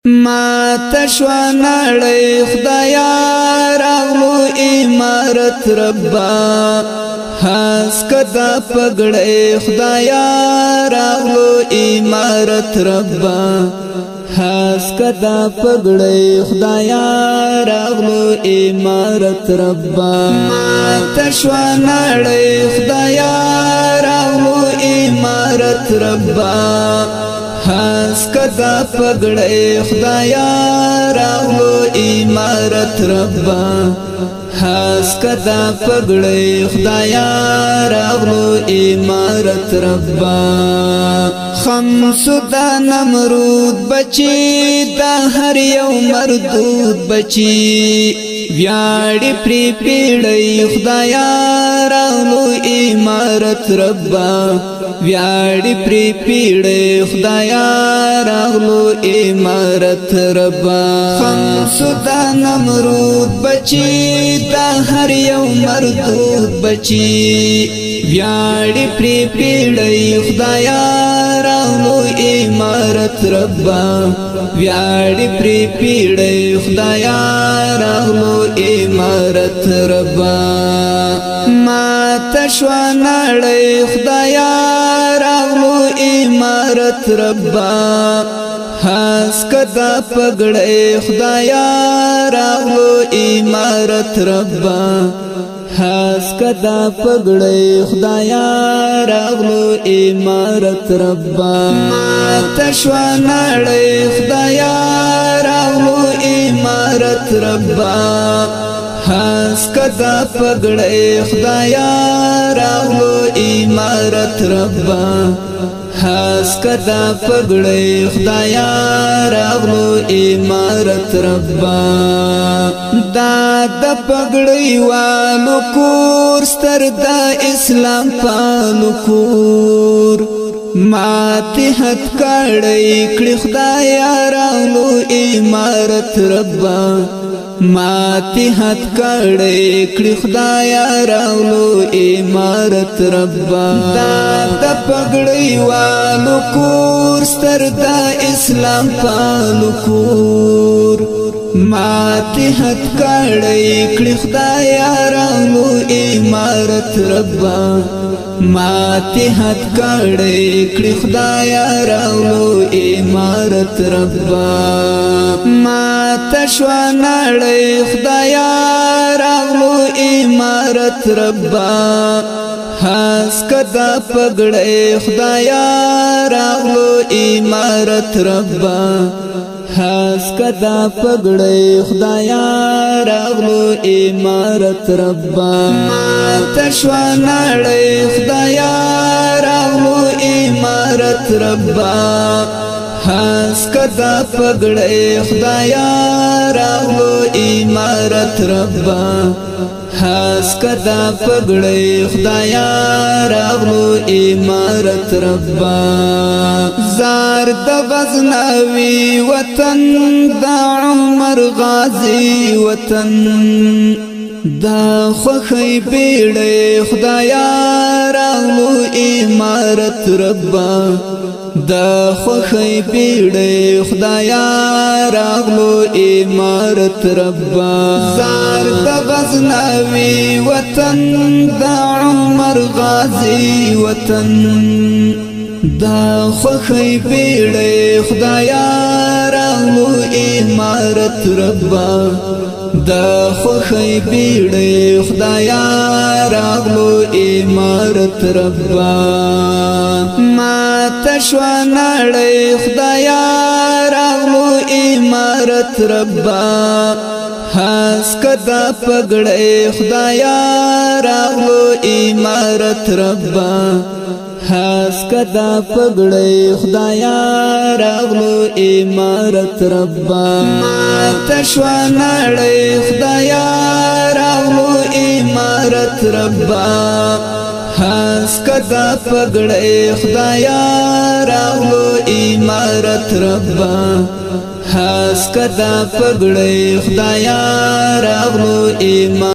ما تشوا نړۍ خدایا راغلو امارت ربا هاس کدا پګړې خدایا راغلو امارت ربا هاس کدا پګړې خدایا راغلو امارت ربا ما تشوا نړۍ خدایا راغلو امارت ربا هاس کدا پګړې خدایا راغلو امارت ربا هاس کدا پګړې خدایا راغلو امارت ربا خمس د نمرود بچی دا هر یو مردود بچی ویاړي پری پیړې خدایا راغلو امارت ربا ویاړي پری پیړې خدایا راغلو امارت ربا خمس د نمرود بچی دا هر یو مردود بچی ویاړي پری پیړې خدایا راغلو امارت ربا ویاړي پری پیړې خدایا راغلو امارت ربا ما تشوا نړۍ خدایا راغلو امارت ربا هاس کدا پګړې خدایا راغلو امارت ربا هاس کدا پګړې خدایا راغلو امارت ربا ما تشوا نړۍ خدایا راغلو امارت ربا هاس کدا پګړې خدایا راغلو امارت ربا هاس کدا پګړې خدایا راغلو امارت ربا دا د پګړې والو کور ستر د اسلام پالو کور ماته حد کړې کړې خدایا راغلو امارت ربا ماته حد کړې کړې خدایا راغلو امارت ربا دا د پګړې والو کور ستر د اسلام پالو کور ماته حد کړې کړې خدایا راغلو امارت ربا ماته حد کړې کړې خدایا راغلو امارت ربا ما تشوا نړۍ خدایا راغلو امارت ربا هاس کدا پګړې خدایا راغلو امارت ربا هاس کدا پګړې خدایا راغلو امارت ربا ما تشوا نړۍ خدایا راغلو امارت ربا هاس کدا پګړې خدایا راغلو امارت ربا هاس کدا پګړې خدایا راغلو امارت ربا زار د غزنوي وطن دا عمر غازي وطن دا خوخی پیړې خدایا راغلو امارت ربا دا خوخی پیړې خدایا راغلو امارت ربا زار د غزنوي وطن دا عمر غازي وطن دا خوخی پیړې خدایا راغلو امارت ربا دا خوخی پیړې خدایا راغلو امارت ربا ما تشوا نړۍ خدایا راغلو امارت ربا هاس کدا پګړې خدایا راغلو امارت ربا هاس کدا پګړې خدایا راغلو امارت ربا ما تشوا نړۍ خدایا راغلو امارت ربا هاس کدا پګړې خدایا راغلو امارت ربا هاس کدا پګړې خدایا راغلو امارت